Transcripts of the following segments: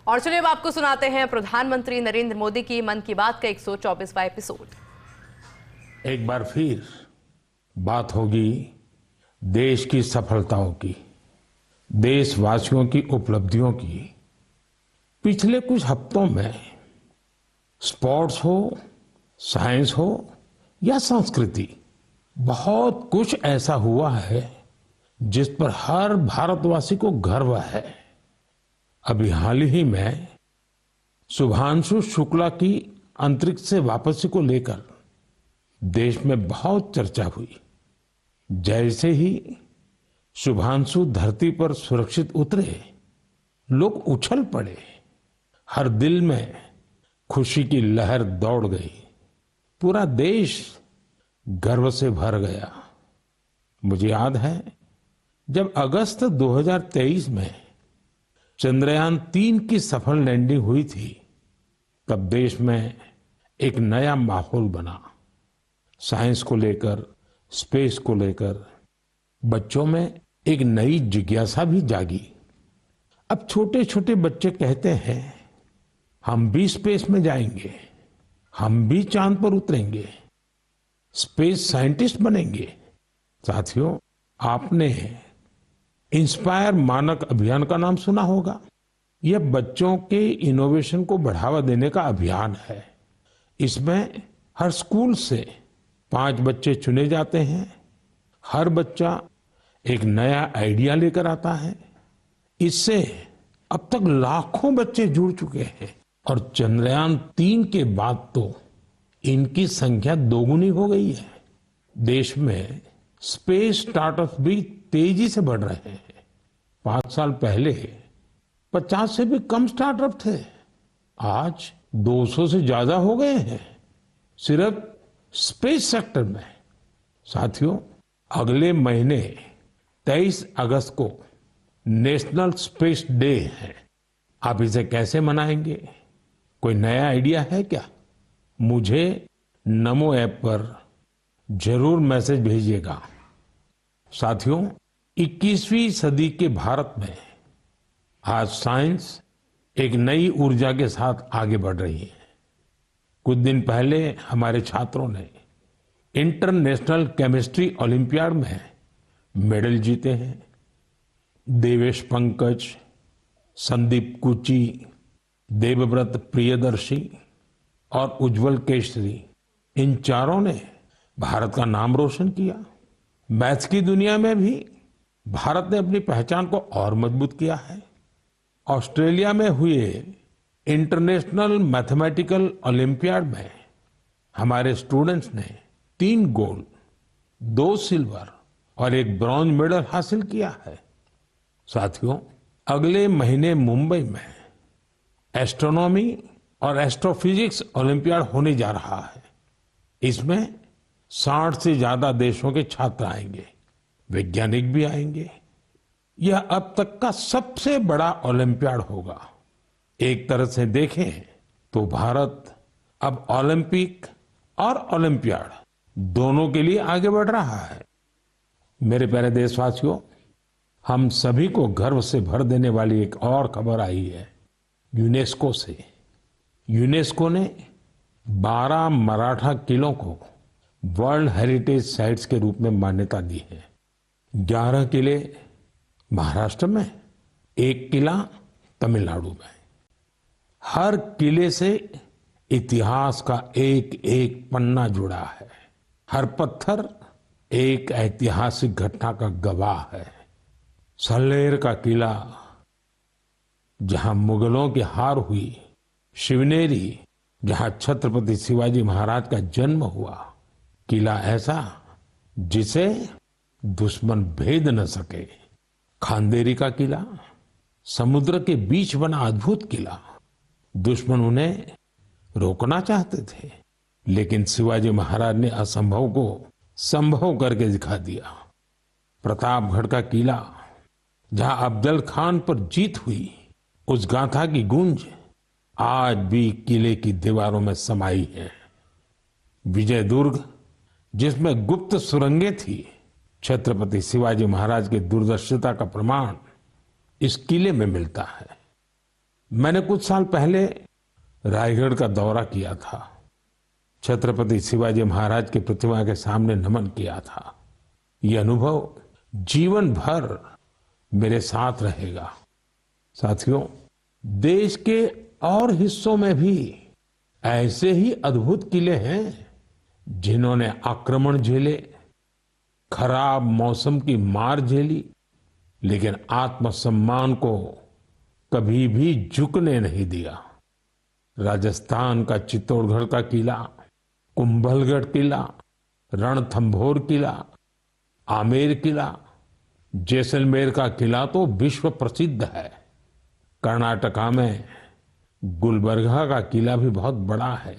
और चलिए अब आपको सुनाते हैं प्रधानमंत्री नरेंद्र मोदी की मन की बात का 124वां एपिसोड। एक बार फिर बात होगी देश की सफलताओं की, देशवासियों की उपलब्धियों की। पिछले कुछ हफ्तों में स्पोर्ट्स हो, साइंस हो या संस्कृति, बहुत कुछ ऐसा हुआ है जिस पर हर भारतवासी को गर्व है। अभी हाल ही में शुभांशु शुक्ला की अंतरिक्ष से वापसी को लेकर देश में बहुत चर्चा हुई। जैसे ही शुभांशु धरती पर सुरक्षित उतरे, लोग उछल पड़े। हर दिल में खुशी की लहर दौड़ गई। पूरा देश गर्व से भर गया। मुझे याद है जब अगस्त 2023 में चंद्रयान 3 की सफल लैंडिंग हुई थी, तब देश में एक नया माहौल बना। साइंस को लेकर, स्पेस को लेकर बच्चों में एक नई जिज्ञासा भी जागी। अब छोटे छोटे बच्चे कहते हैं, हम भी स्पेस में जाएंगे, हम भी चांद पर उतरेंगे, स्पेस साइंटिस्ट बनेंगे। साथियों, आपने इंस्पायर मानक अभियान का नाम सुना होगा। यह बच्चों के इनोवेशन को बढ़ावा देने का अभियान है। इसमें हर स्कूल से 5 बच्चे चुने जाते हैं। हर बच्चा एक नया आइडिया लेकर आता है। इससे अब तक लाखों बच्चे जुड़ चुके हैं और चंद्रयान 3 के बाद तो इनकी संख्या दोगुनी हो गई है। देश में स्पेस स्टार्टअप भी तेजी से बढ़ रहे हैं। 5 साल पहले 50 से भी कम स्टार्टअप थे, आज 200 से ज्यादा हो गए हैं सिर्फ स्पेस सेक्टर में। साथियों, अगले महीने 23 अगस्त को नेशनल स्पेस डे है। आप इसे कैसे मनाएंगे? कोई नया आइडिया है क्या? मुझे नमो ऐप पर जरूर मैसेज भेजिएगा। साथियों, 21वीं सदी के भारत में आज साइंस एक नई ऊर्जा के साथ आगे बढ़ रही है। कुछ दिन पहले हमारे छात्रों ने इंटरनेशनल केमिस्ट्री ओलंपियाड में मेडल जीते हैं। देवेश पंकज, संदीप कुची, देवव्रत प्रियदर्शी और उज्जवल केशरी, इन चारों ने भारत का नाम रोशन किया। मैथ्स की दुनिया में भी भारत ने अपनी पहचान को और मजबूत किया है। ऑस्ट्रेलिया में हुए इंटरनेशनल मैथमेटिकल ओलंपियाड में हमारे स्टूडेंट्स ने 3 गोल्ड, 2 सिल्वर और 1 ब्रॉन्ज मेडल हासिल किया है। साथियों, अगले महीने मुंबई में एस्ट्रोनॉमी और एस्ट्रोफिजिक्स ओलंपियाड होने जा रहा है। इसमें 60 से ज्यादा देशों के छात्र आएंगे, वैज्ञानिक भी आएंगे। यह अब तक का सबसे बड़ा ओलंपियाड होगा। एक तरह से देखें तो भारत अब ओलंपिक और ओलंपियाड दोनों के लिए आगे बढ़ रहा है। मेरे प्यारे देशवासियों, हम सभी को गर्व से भर देने वाली एक और खबर आई है यूनेस्को से। यूनेस्को ने 12 मराठा किलों को वर्ल्ड हेरिटेज साइट्स के रूप में मान्यता दी है। 11 किले महाराष्ट्र में, 1 किला तमिलनाडु में। हर किले से इतिहास का एक एक पन्ना जुड़ा है। हर पत्थर एक ऐतिहासिक घटना का गवाह है। सल्लेर का किला, जहां मुगलों की हार हुई, शिवनेरी, जहां छत्रपति शिवाजी महाराज का जन्म हुआ, किला ऐसा जिसे दुश्मन भेद न सके। खांदेरी का किला, समुद्र के बीच बना अद्भुत किला। दुश्मन उन्हें रोकना चाहते थे, लेकिन शिवाजी महाराज ने असंभव को संभव करके दिखा दिया। प्रतापगढ़ का किला, जहां अफजल खान पर जीत हुई, उस गाथा की गूंज आज भी किले की दीवारों में समाई है। विजय दुर्ग, जिसमें गुप्त सुरंगें थी, छत्रपति शिवाजी महाराज की दूरदर्शिता का प्रमाण इस किले में मिलता है। मैंने कुछ साल पहले रायगढ़ का दौरा किया था। छत्रपति शिवाजी महाराज की प्रतिमा के सामने नमन किया था। ये अनुभव जीवन भर मेरे साथ रहेगा। साथियों, देश के और हिस्सों में भी ऐसे ही अद्भुत किले हैं जिन्होंने आक्रमण झेले, खराब मौसम की मार झेली, लेकिन आत्मसम्मान को कभी भी झुकने नहीं दिया। राजस्थान का चित्तौड़गढ़ का किला, कुंभलगढ़ किला, रणथंभौर किला, आमेर किला, जैसलमेर का किला तो विश्व प्रसिद्ध है। कर्नाटका में गुलबर्गा का किला भी बहुत बड़ा है।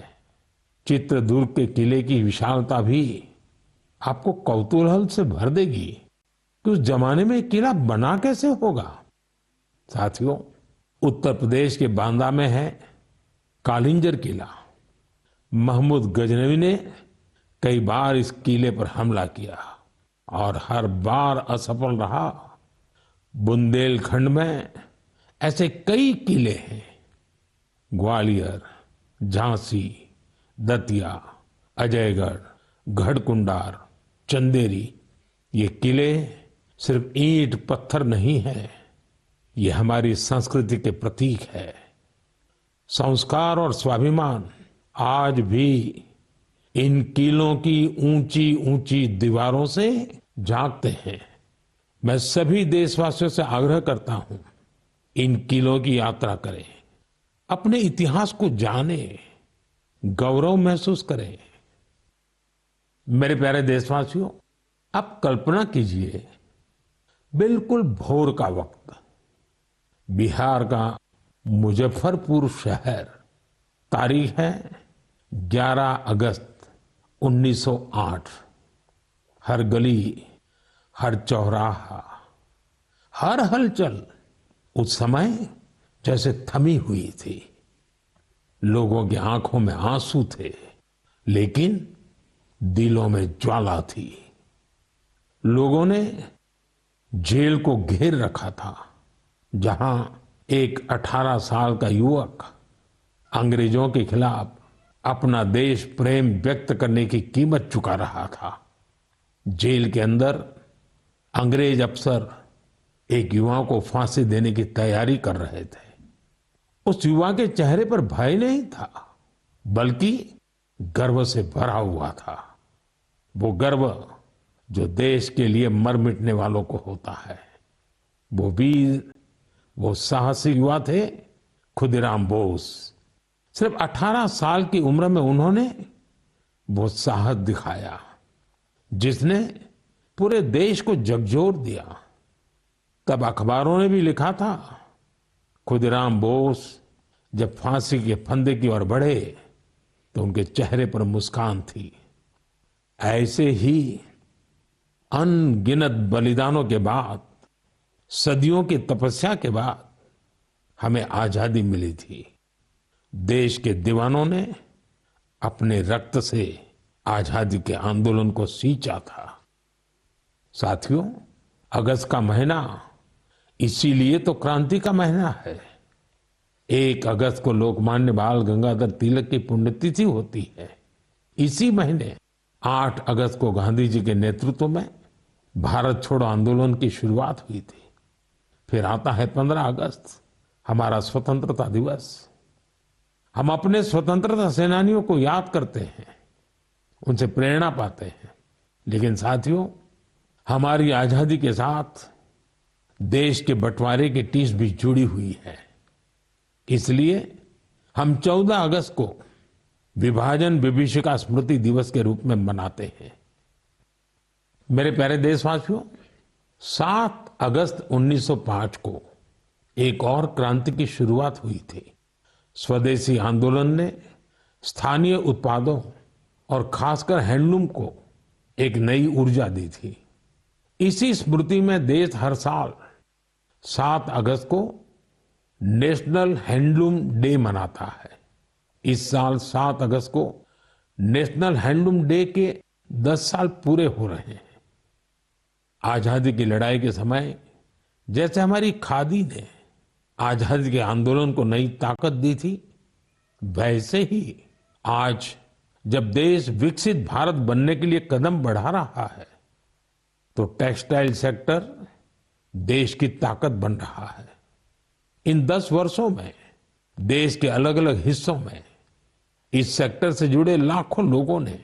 चित्रदुर्ग के किले की विशालता भी आपको कौतूहल से भर देगी कि उस जमाने में किला बना कैसे होगा। साथियों, उत्तर प्रदेश के बांदा में है कालिंजर किला। महमूद गजनवी ने कई बार इस किले पर हमला किया और हर बार असफल रहा। बुंदेलखंड में ऐसे कई किले हैं। ग्वालियर, झांसी, दतिया, अजयगढ़, गढ़कुंडार, चंदेरी, ये किले सिर्फ ईंट पत्थर नहीं है, ये हमारी संस्कृति के प्रतीक है। संस्कार और स्वाभिमान आज भी इन किलों की ऊंची ऊंची दीवारों से झांकते हैं। मैं सभी देशवासियों से आग्रह करता हूं, इन किलों की यात्रा करें, अपने इतिहास को जानें, गौरव महसूस करें। मेरे प्यारे देशवासियों, आप कल्पना कीजिए, बिल्कुल भोर का वक्त, बिहार का मुजफ्फरपुर शहर, तारीख है 11 अगस्त 1908। हर गली, हर चौराहा, हर हलचल उस समय जैसे थमी हुई थी। लोगों की आंखों में आंसू थे, लेकिन दिलों में ज्वाला थी। लोगों ने जेल को घेर रखा था, जहां एक 18 साल का युवक अंग्रेजों के खिलाफ अपना देश प्रेम व्यक्त करने की कीमत चुका रहा था। जेल के अंदर अंग्रेज अफसर एक युवा को फांसी देने की तैयारी कर रहे थे। उस युवा के चेहरे पर भय नहीं था, बल्कि गर्व से भरा हुआ था। वो गर्व जो देश के लिए मर मिटने वालों को होता है। वो वीर, वो साहसी युवा थे खुदीराम बोस। सिर्फ 18 साल की उम्र में उन्होंने वो साहस दिखाया जिसने पूरे देश को झकझोर दिया। तब अखबारों ने भी लिखा था, खुदीराम बोस जब फांसी के फंदे की ओर बढ़े तो उनके चेहरे पर मुस्कान थी। ऐसे ही अनगिनत बलिदानों के बाद, सदियों की तपस्या के बाद हमें आजादी मिली थी। देश के दीवानों ने अपने रक्त से आजादी के आंदोलन को सींचा था। साथियों, अगस्त का महीना इसीलिए तो क्रांति का महीना है। 1 अगस्त को लोकमान्य बाल गंगाधर तिलक की पुण्यतिथि होती है। इसी महीने 8 अगस्त को गांधी जी के नेतृत्व में भारत छोड़ो आंदोलन की शुरुआत हुई थी। फिर आता है 15 अगस्त, हमारा स्वतंत्रता दिवस। हम अपने स्वतंत्रता सेनानियों को याद करते हैं, उनसे प्रेरणा पाते हैं। लेकिन साथियों, हमारी आजादी के साथ देश के बंटवारे की टीस भी जुड़ी हुई है। इसलिए हम 14 अगस्त को विभाजन विभीषिका स्मृति दिवस के रूप में मनाते हैं। मेरे प्यारे देशवासियों, 7 अगस्त 1905 को एक और क्रांति की शुरुआत हुई थी। स्वदेशी आंदोलन ने स्थानीय उत्पादों और खासकर हैंडलूम को एक नई ऊर्जा दी थी। इसी स्मृति में देश हर साल 7 अगस्त को नेशनल हैंडलूम डे मनाता है। इस साल 7 अगस्त को नेशनल हैंडलूम डे के 10 साल पूरे हो रहे हैं। आजादी की लड़ाई के समय जैसे हमारी खादी ने आजादी के आंदोलन को नई ताकत दी थी, वैसे ही आज जब देश विकसित भारत बनने के लिए कदम बढ़ा रहा है, तो टेक्सटाइल सेक्टर देश की ताकत बन रहा है। इन 10 वर्षों में देश के अलग अलग हिस्सों में इस सेक्टर से जुड़े लाखों लोगों ने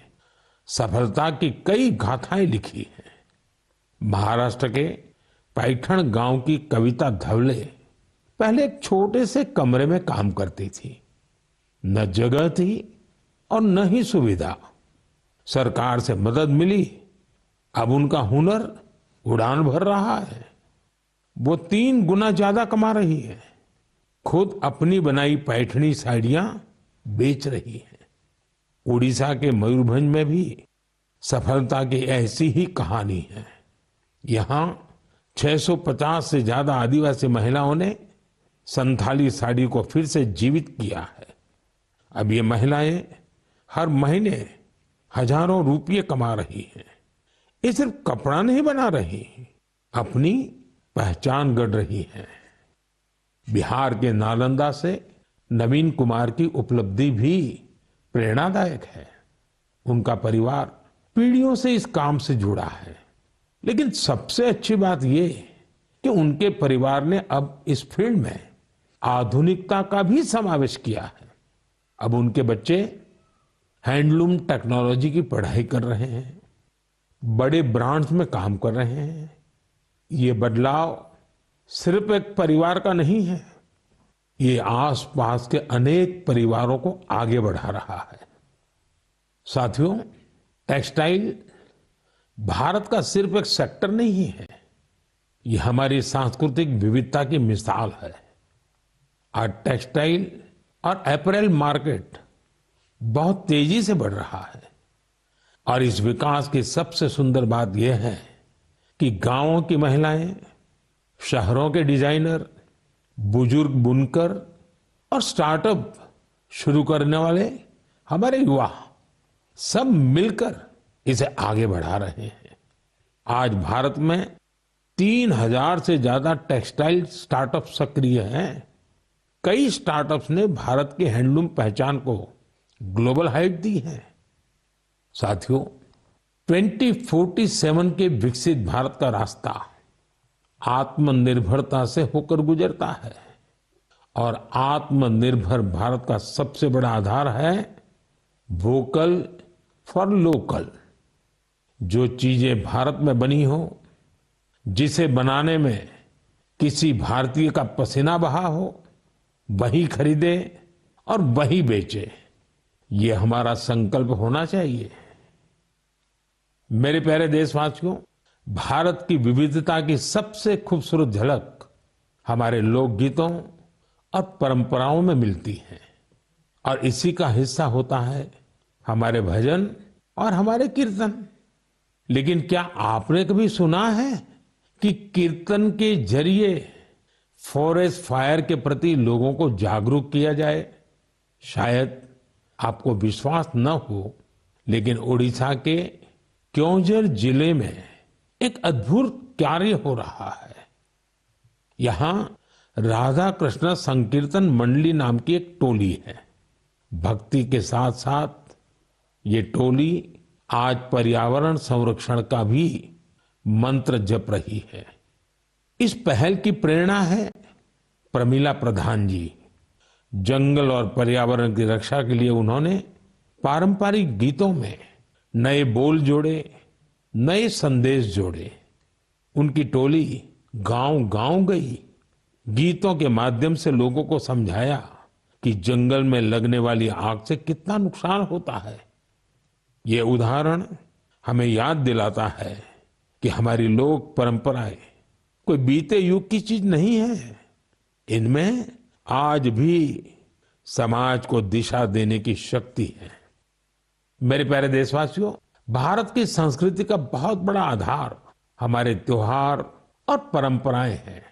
सफलता की कई गाथाएं लिखी हैं। महाराष्ट्र के पैठण गांव की कविता धवले पहले एक छोटे से कमरे में काम करती थी। न जगह थी और न ही सुविधा। सरकार से मदद मिली, अब उनका हुनर उड़ान भर रहा है। वो 3 गुना ज्यादा कमा रही है। खुद अपनी बनाई पैठणी साड़ियां बेच रही है। उड़ीसा के मयूरभंज में भी सफलता की ऐसी ही कहानी है। यहाँ 650 से ज्यादा आदिवासी महिलाओं ने संथाली साड़ी को फिर से जीवित किया है। अब ये महिलाएं हर महीने हजारों रुपये कमा रही हैं। ये सिर्फ कपड़ा नहीं बना रही, अपनी पहचान गढ़ रही हैं। बिहार के नालंदा से नवीन कुमार की उपलब्धि भी प्रेरणादायक है। उनका परिवार पीढ़ियों से इस काम से जुड़ा है। लेकिन सबसे अच्छी बात ये कि उनके परिवार ने अब इस फील्ड में आधुनिकता का भी समावेश किया है। अब उनके बच्चे हैंडलूम टेक्नोलॉजी की पढ़ाई कर रहे हैं, बड़े ब्रांड्स में काम कर रहे हैं। ये बदलाव सिर्फ एक परिवार का नहीं है, ये आसपास के अनेक परिवारों को आगे बढ़ा रहा है। साथियों, टेक्सटाइल भारत का सिर्फ एक सेक्टर नहीं है, ये हमारी सांस्कृतिक विविधता की मिसाल है। आज टेक्सटाइल और अपैरल मार्केट बहुत तेजी से बढ़ रहा है और इस विकास की सबसे सुंदर बात यह है कि गांवों की महिलाएं, शहरों के डिजाइनर, बुजुर्ग बुनकर और स्टार्टअप शुरू करने वाले हमारे युवा सब मिलकर इसे आगे बढ़ा रहे हैं। आज भारत में 3000 से ज्यादा टेक्सटाइल स्टार्टअप सक्रिय हैं। कई स्टार्टअप्स ने भारत की हैंडलूम पहचान को ग्लोबल हाइट दी है। साथियों, 2047 के विकसित भारत का रास्ता आत्मनिर्भरता से होकर गुजरता है और आत्मनिर्भर भारत का सबसे बड़ा आधार है वोकल फॉर लोकल। जो चीजें भारत में बनी हो, जिसे बनाने में किसी भारतीय का पसीना बहा हो, वही खरीदे और वही बेचे, ये हमारा संकल्प होना चाहिए। मेरे प्यारे देशवासियों, भारत की विविधता की सबसे खूबसूरत झलक हमारे लोकगीतों और परंपराओं में मिलती है और इसी का हिस्सा होता है हमारे भजन और हमारे कीर्तन। लेकिन क्या आपने कभी सुना है कि कीर्तन के जरिए फॉरेस्ट फायर के प्रति लोगों को जागरूक किया जाए? शायद आपको विश्वास न हो, लेकिन उड़ीसा के क्योंझर जिले में एक अद्भुत कार्य हो रहा है। यहाँ राधा कृष्ण संकीर्तन मंडली नाम की एक टोली है। भक्ति के साथ साथ ये टोली आज पर्यावरण संरक्षण का भी मंत्र जप रही है। इस पहल की प्रेरणा है प्रमिला प्रधान जी। जंगल और पर्यावरण की रक्षा के लिए उन्होंने पारंपरिक गीतों में नए बोल जोड़े, नए संदेश जोड़े। उनकी टोली गांव-गांव गई, गीतों के माध्यम से लोगों को समझाया कि जंगल में लगने वाली आग से कितना नुकसान होता है। ये उदाहरण हमें याद दिलाता है कि हमारी लोक परंपराएं कोई बीते युग की चीज नहीं है। इनमें आज भी समाज को दिशा देने की शक्ति है। मेरे प्यारे देशवासियों, भारत की संस्कृति का बहुत बड़ा आधार हमारे त्योहार और परंपराएं हैं।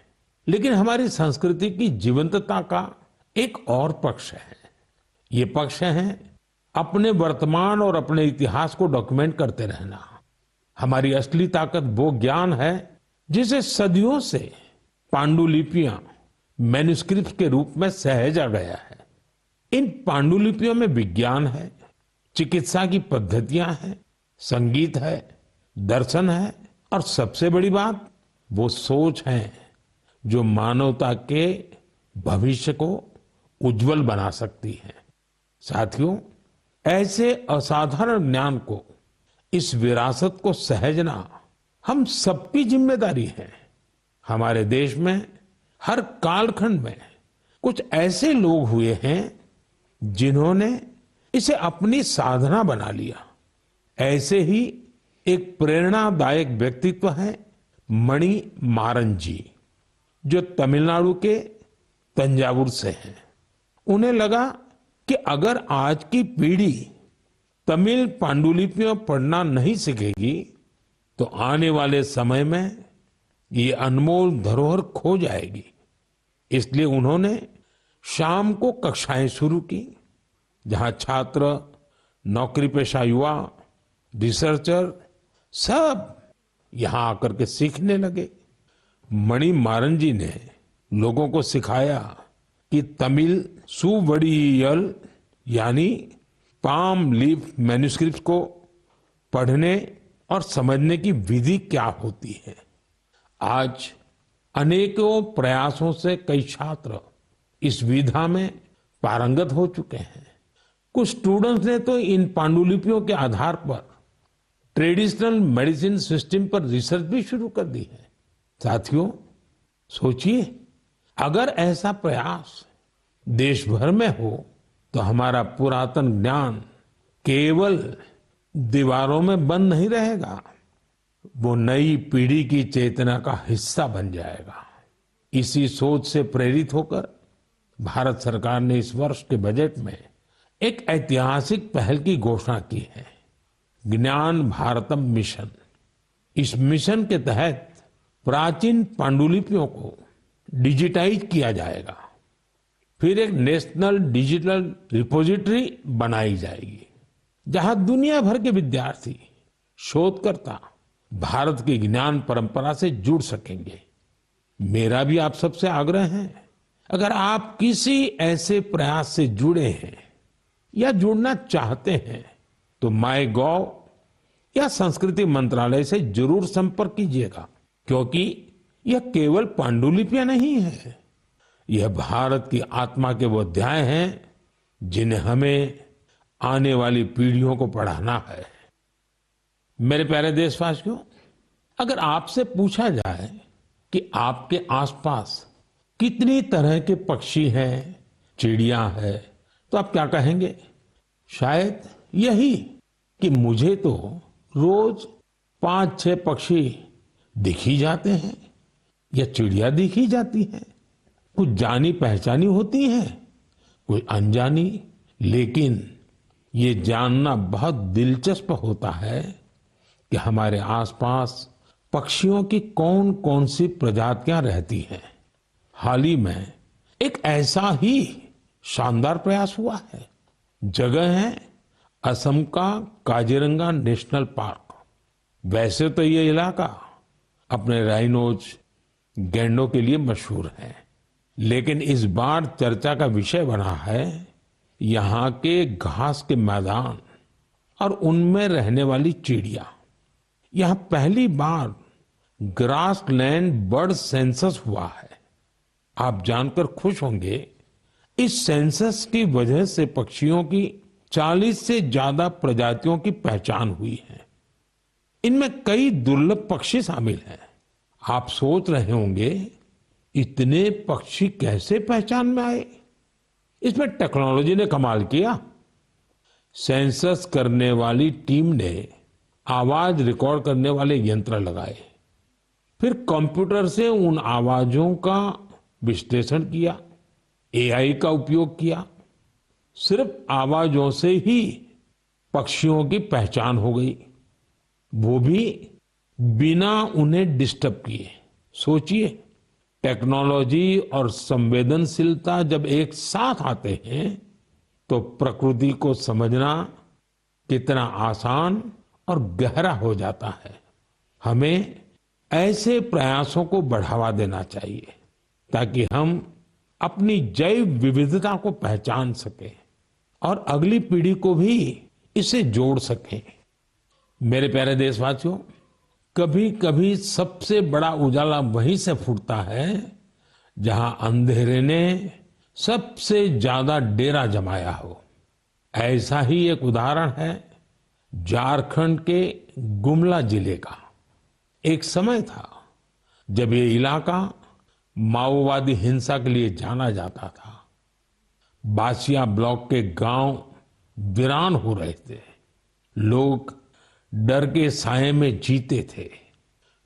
लेकिन हमारी संस्कृति की जीवंतता का एक और पक्ष है। ये पक्ष है अपने वर्तमान और अपने इतिहास को डॉक्यूमेंट करते रहना। हमारी असली ताकत वो ज्ञान है जिसे सदियों से पांडुलिपियां, मैन्युस्क्रिप्ट के रूप में सहेजा गया है। इन पांडुलिपियों में विज्ञान है, चिकित्सा की पद्धतियां हैं, संगीत है, दर्शन है और सबसे बड़ी बात वो सोच है जो मानवता के भविष्य को उज्जवल बना सकती है। साथियों, ऐसे असाधारण ज्ञान को, इस विरासत को सहेजना हम सबकी जिम्मेदारी है। हमारे देश में हर कालखंड में कुछ ऐसे लोग हुए हैं जिन्होंने इसे अपनी साधना बना लिया। ऐसे ही एक प्रेरणादायक व्यक्तित्व है मणि मारन जी, जो तमिलनाडु के तंजावुर से हैं। उन्हें लगा कि अगर आज की पीढ़ी तमिल पांडुलिपियां पढ़ना नहीं सीखेगी तो आने वाले समय में ये अनमोल धरोहर खो जाएगी। इसलिए उन्होंने शाम को कक्षाएं शुरू की, जहां छात्र, नौकरी पेशा युवा, रिसर्चर सब यहां आकर के सीखने लगे। मणि मारन जी ने लोगों को सिखाया कि तमिल सुवड़ियल यानी पाम लीफ मैन्युस्क्रिप्ट को पढ़ने और समझने की विधि क्या होती है। आज अनेकों प्रयासों से कई छात्र इस विधा में पारंगत हो चुके हैं। कुछ स्टूडेंट्स ने तो इन पांडुलिपियों के आधार पर ट्रेडिशनल मेडिसिन सिस्टम पर रिसर्च भी शुरू कर दी है। साथियों, सोचिए, अगर ऐसा प्रयास देश भर में हो तो हमारा पुरातन ज्ञान केवल दीवारों में बंद नहीं रहेगा, वो नई पीढ़ी की चेतना का हिस्सा बन जाएगा। इसी सोच से प्रेरित होकर भारत सरकार ने इस वर्ष के बजट में एक ऐतिहासिक पहल की घोषणा की है, ज्ञान भारतम मिशन। इस मिशन के तहत प्राचीन पांडुलिपियों को डिजिटाइज किया जाएगा, फिर एक नेशनल डिजिटल रिपोजिटरी बनाई जाएगी, जहां दुनिया भर के विद्यार्थी, शोधकर्ता भारत की ज्ञान परंपरा से जुड़ सकेंगे। मेरा भी आप सबसे आग्रह है, अगर आप किसी ऐसे प्रयास से जुड़े हैं या जुड़ना चाहते हैं तो MyGov या संस्कृति मंत्रालय से जरूर संपर्क कीजिएगा, क्योंकि यह केवल पांडुलिपियां नहीं है, यह भारत की आत्मा के वो अध्याय हैं जिन्हें हमें आने वाली पीढ़ियों को पढ़ाना है। मेरे प्यारे देशवासियों, अगर आपसे पूछा जाए कि आपके आसपास कितनी तरह के पक्षी हैं, चिड़िया है, तो आप क्या कहेंगे? शायद यही कि मुझे तो रोज 5-6 पक्षी दिख ही जाते हैं या चिड़िया दिख ही जाती है। कुछ जानी पहचानी होती हैं, कोई अनजानी, लेकिन ये जानना बहुत दिलचस्प होता है कि हमारे आसपास पक्षियों की कौन कौन सी प्रजातियां रहती हैं। हाल ही में एक ऐसा ही शानदार प्रयास हुआ है। जगह है असम का काजीरंगा नेशनल पार्क। वैसे तो ये इलाका अपने राइनोज, गैंडों के लिए मशहूर है, लेकिन इस बार चर्चा का विषय बना है यहाँ के घास के मैदान और उनमें रहने वाली चिड़िया। यहाँ पहली बार ग्रासलैंड बर्ड सेंसस हुआ है। आप जानकर खुश होंगे, इस सेंसस की वजह से पक्षियों की 40 से ज्यादा प्रजातियों की पहचान हुई है। इनमें कई दुर्लभ पक्षी शामिल हैं। आप सोच रहे होंगे, इतने पक्षी कैसे पहचान में आए? इसमें टेक्नोलॉजी ने कमाल किया। सेंसस करने वाली टीम ने आवाज रिकॉर्ड करने वाले यंत्र लगाए, फिर कंप्यूटर से उन आवाजों का विश्लेषण किया, AI का उपयोग किया। सिर्फ आवाजों से ही पक्षियों की पहचान हो गई, वो भी बिना उन्हें डिस्टर्ब किए। सोचिए, टेक्नोलॉजी और संवेदनशीलता जब एक साथ आते हैं तो प्रकृति को समझना कितना आसान और गहरा हो जाता है। हमें ऐसे प्रयासों को बढ़ावा देना चाहिए ताकि हम अपनी जैव विविधता को पहचान सके और अगली पीढ़ी को भी इसे जोड़ सके। मेरे प्यारे देशवासियों, कभी कभी सबसे बड़ा उजाला वहीं से फूटता है जहां अंधेरे ने सबसे ज्यादा डेरा जमाया हो। ऐसा ही एक उदाहरण है झारखंड के गुमला जिले का। एक समय था जब ये इलाका माओवादी हिंसा के लिए जाना जाता था। बासिया ब्लॉक के गांव वीरान हो रहे थे। लोग डर के साये में जीते थे।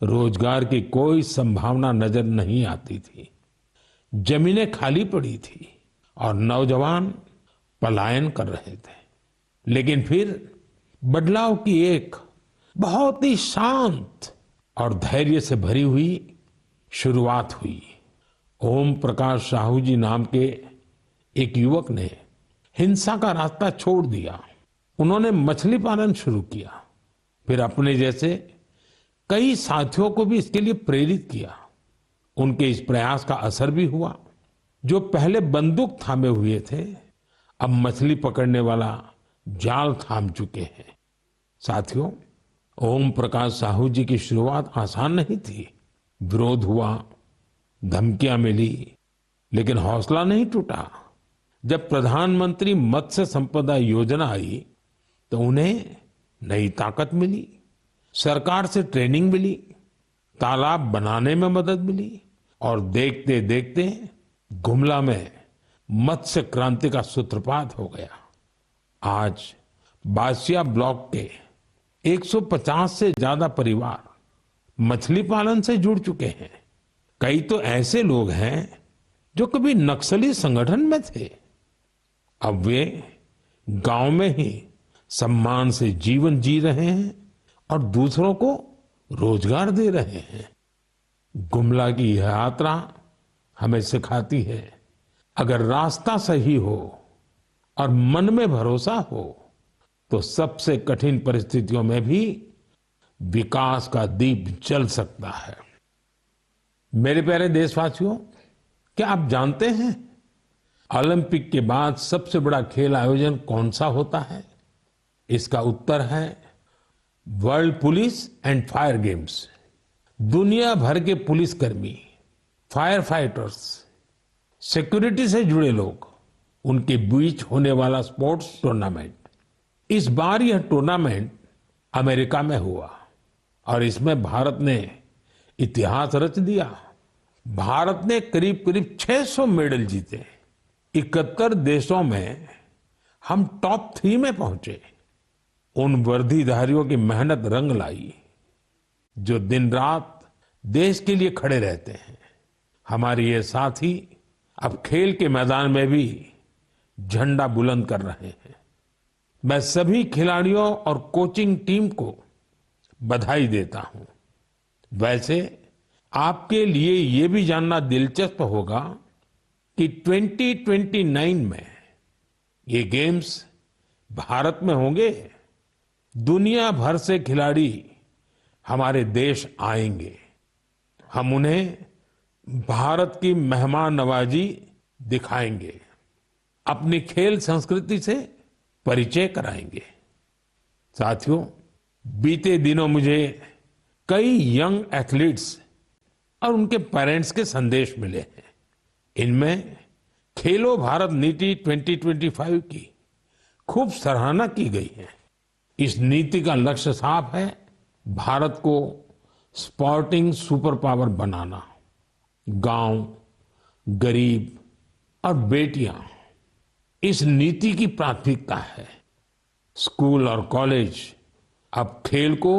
रोजगार की कोई संभावना नजर नहीं आती थी। जमीनें खाली पड़ी थी और नौजवान पलायन कर रहे थे। लेकिन फिर बदलाव की एक बहुत ही शांत और धैर्य से भरी हुई शुरुआत हुई। ओम प्रकाश साहू जी नाम के एक युवक ने हिंसा का रास्ता छोड़ दिया। उन्होंने मछली पालन शुरू किया। फिर अपने जैसे कई साथियों को भी इसके लिए प्रेरित किया। उनके इस प्रयास का असर भी हुआ। जो पहले बंदूक थामे हुए थे, अब मछली पकड़ने वाला जाल थाम चुके हैं। साथियों, ओम प्रकाश साहू जी की शुरुआत आसान नहीं थी। विरोध हुआ, धमकियां मिली, लेकिन हौसला नहीं टूटा। जब प्रधानमंत्री मत्स्य संपदा योजना आई तो उन्हें नई ताकत मिली। सरकार से ट्रेनिंग मिली, तालाब बनाने में मदद मिली और देखते देखते गुमला में मत्स्य क्रांति का सूत्रपात हो गया। आज बासिया ब्लॉक के 150 से ज्यादा परिवार मछली पालन से जुड़ चुके हैं। कई तो ऐसे लोग हैं जो कभी नक्सली संगठन में थे। अब वे गांव में ही सम्मान से जीवन जी रहे हैं और दूसरों को रोजगार दे रहे हैं। गुमला की यह यात्रा हमें सिखाती है, अगर रास्ता सही हो और मन में भरोसा हो तो सबसे कठिन परिस्थितियों में भी विकास का दीप जल सकता है। मेरे प्यारे देशवासियों, क्या आप जानते हैं ओलंपिक के बाद सबसे बड़ा खेल आयोजन कौन सा होता है? इसका उत्तर है world police and fire games. दुनिया भर के पुलिसकर्मी, फायर फाइटर्स, सिक्योरिटी से जुड़े लोग, उनके बीच होने वाला स्पोर्ट्स टूर्नामेंट। इस बार यह टूर्नामेंट अमेरिका में हुआ और इसमें भारत ने इतिहास रच दिया। भारत ने करीब करीब 600 मेडल जीते। 71 देशों में हम टॉप 3 में पहुंचे। उन वर्दीधारियों की मेहनत रंग लाई जो दिन रात देश के लिए खड़े रहते हैं। हमारे ये साथी अब खेल के मैदान में भी झंडा बुलंद कर रहे हैं। मैं सभी खिलाड़ियों और कोचिंग टीम को बधाई देता हूं। वैसे आपके लिए ये भी जानना दिलचस्प होगा कि 2029 में ये गेम्स भारत में होंगे। दुनिया भर से खिलाड़ी हमारे देश आएंगे। हम उन्हें भारत की मेहमान नवाजी दिखाएंगे, अपनी खेल संस्कृति से परिचय कराएंगे। साथियों, बीते दिनों मुझे कई यंग एथलीट्स और उनके पेरेंट्स के संदेश मिले हैं। इनमें खेलो भारत नीति 2025 की खूब सराहना की गई है। इस नीति का लक्ष्य साफ है, भारत को स्पोर्टिंग सुपर पावर बनाना। गांव, गरीब और बेटियां इस नीति की प्राथमिकता है। स्कूल और कॉलेज अब खेल को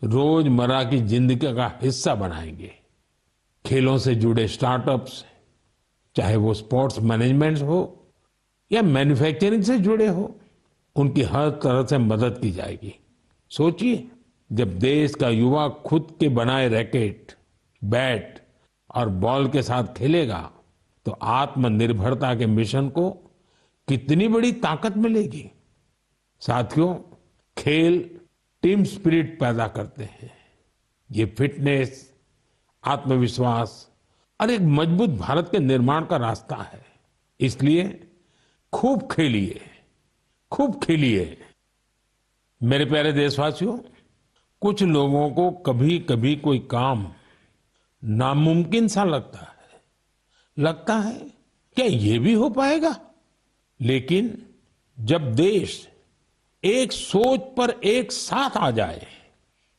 रोजमर्रा की जिंदगी का हिस्सा बनाएंगे। खेलों से जुड़े स्टार्टअप्स, चाहे वो स्पोर्ट्स मैनेजमेंट हो या मैन्युफैक्चरिंग से जुड़े हो, उनकी हर तरह से मदद की जाएगी। सोचिए, जब देश का युवा खुद के बनाए रैकेट, बैट और बॉल के साथ खेलेगा तो आत्मनिर्भरता के मिशन को कितनी बड़ी ताकत मिलेगी। साथियों, खेल टीम स्पिरिट पैदा करते हैं। ये फिटनेस, आत्मविश्वास और एक मजबूत भारत के निर्माण का रास्ता है। इसलिए खूब खेलिए, खूब खिलिए। मेरे प्यारे देशवासियों, कुछ लोगों को कभी कभी कोई काम नामुमकिन सा लगता है क्या ये भी हो पाएगा। लेकिन जब देश एक सोच पर एक साथ आ जाए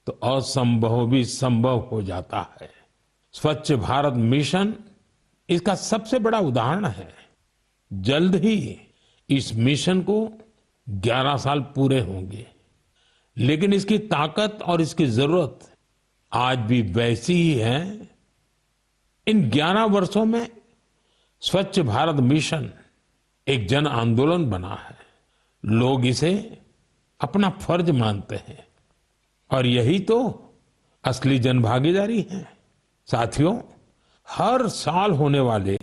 तो असंभव भी संभव हो जाता है। स्वच्छ भारत मिशन इसका सबसे बड़ा उदाहरण है। जल्द ही इस मिशन को 11 साल पूरे होंगे, लेकिन इसकी ताकत और इसकी जरूरत आज भी वैसी ही है। इन 11 वर्षों में स्वच्छ भारत मिशन एक जन आंदोलन बना है। लोग इसे अपना फर्ज मानते हैं और यही तो असली जन भागीदारी है। साथियों, हर साल होने वाले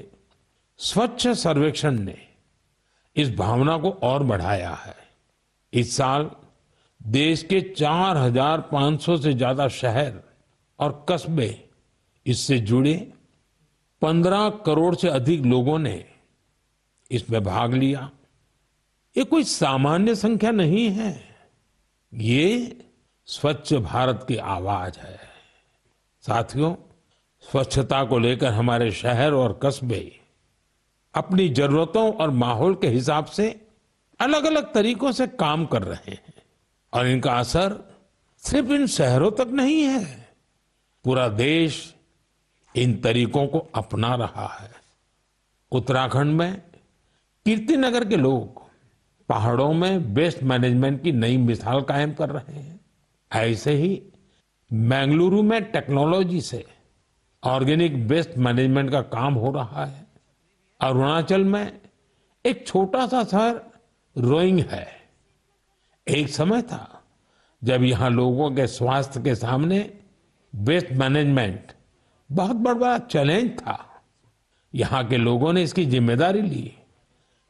स्वच्छ सर्वेक्षण ने इस भावना को और बढ़ाया है। इस साल देश के 4,500 से ज्यादा शहर और कस्बे इससे जुड़े 15 करोड़ से अधिक लोगों ने इसमें भाग लिया। ये कोई सामान्य संख्या नहीं है, ये स्वच्छ भारत की आवाज है। साथियों, स्वच्छता को लेकर हमारे शहर और कस्बे अपनी जरूरतों और माहौल के हिसाब से अलग अलग तरीकों से काम कर रहे हैं और इनका असर सिर्फ इन शहरों तक नहीं है, पूरा देश इन तरीकों को अपना रहा है। उत्तराखंड में कीर्तिनगर के लोग पहाड़ों में वेस्ट मैनेजमेंट की नई मिसाल कायम कर रहे हैं। ऐसे ही बेंगलुरु में टेक्नोलॉजी से ऑर्गेनिक वेस्ट मैनेजमेंट का काम हो रहा है। अरुणाचल में एक छोटा सा शहर रोइंग है। एक समय था जब यहां लोगों के स्वास्थ्य के सामने वेस्ट मैनेजमेंट बहुत बड़ा चैलेंज था। यहां के लोगों ने इसकी जिम्मेदारी ली।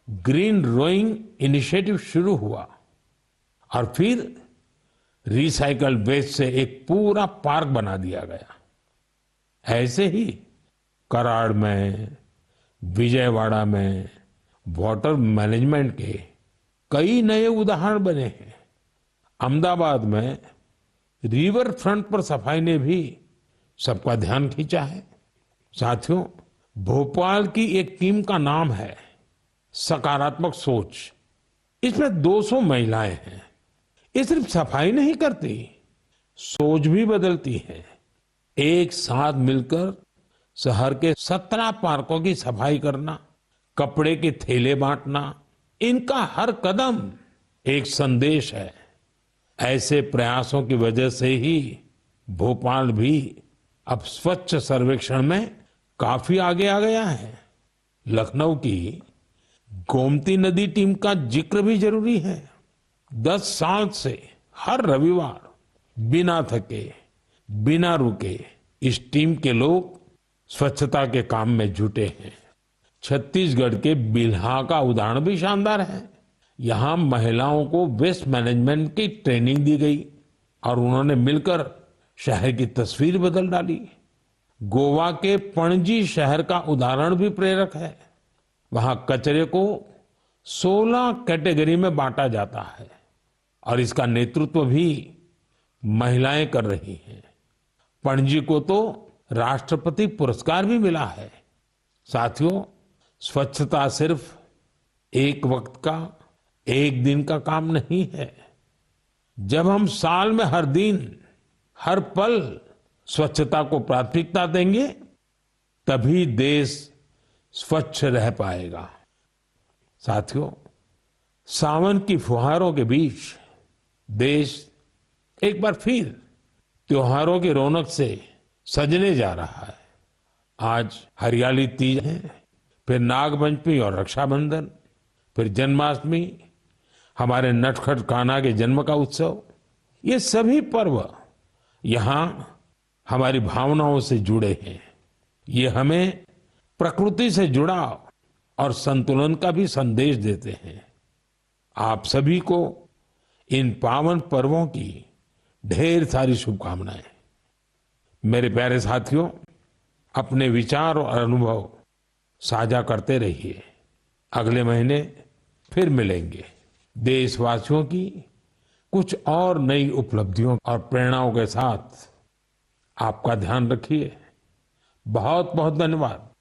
ग्रीन रोइंग इनिशिएटिव शुरू हुआ और फिर रिसाइकल वेस्ट से एक पूरा पार्क बना दिया गया। ऐसे ही कराड़ में, विजयवाड़ा में वाटर मैनेजमेंट के कई नए उदाहरण बने हैं। अहमदाबाद में रिवर फ्रंट पर सफाई ने भी सबका ध्यान खींचा है। साथियों, भोपाल की एक टीम का नाम है सकारात्मक सोच। इसमें 200 महिलाएं हैं। ये सिर्फ सफाई नहीं करती, सोच भी बदलती है। एक साथ मिलकर शहर के 17 पार्कों की सफाई करना, कपड़े के थैले बांटना, इनका हर कदम एक संदेश है। ऐसे प्रयासों की वजह से ही भोपाल भी अब स्वच्छ सर्वेक्षण में काफी आगे आ गया है। लखनऊ की गोमती नदी टीम का जिक्र भी जरूरी है। 10 साल से हर रविवार बिना थके, बिना रुके इस टीम के लोग स्वच्छता के काम में जुटे हैं। छत्तीसगढ़ के बिल्हा का उदाहरण भी शानदार है। यहां महिलाओं को वेस्ट मैनेजमेंट की ट्रेनिंग दी गई और उन्होंने मिलकर शहर की तस्वीर बदल डाली। गोवा के पणजी शहर का उदाहरण भी प्रेरक है। वहां कचरे को 16 कैटेगरी में बांटा जाता है और इसका नेतृत्व भी महिलाएं कर रही हैं। पणजी को तो राष्ट्रपति पुरस्कार भी मिला है। साथियों, स्वच्छता सिर्फ एक वक्त का, एक दिन का काम नहीं है। जब हम साल में हर दिन, हर पल स्वच्छता को प्राथमिकता देंगे, तभी देश स्वच्छ रह पाएगा। साथियों, सावन की फुहारों के बीच देश एक बार फिर त्योहारों की रौनक से सजने जा रहा है। आज हरियाली तीज है, फिर नागपंचमी और रक्षाबंधन, फिर जन्माष्टमी, हमारे नटखट कान्हा के जन्म का उत्सव। ये सभी पर्व यहाँ हमारी भावनाओं से जुड़े हैं। ये हमें प्रकृति से जुड़ाव और संतुलन का भी संदेश देते हैं। आप सभी को इन पावन पर्वों की ढेर सारी शुभकामनाएं। मेरे प्यारे साथियों, अपने विचार और अनुभव साझा करते रहिए। अगले महीने फिर मिलेंगे। देशवासियों की कुछ और नई उपलब्धियों और प्रेरणाओं के साथ आपका ध्यान रखिए। बहुत बहुत धन्यवाद।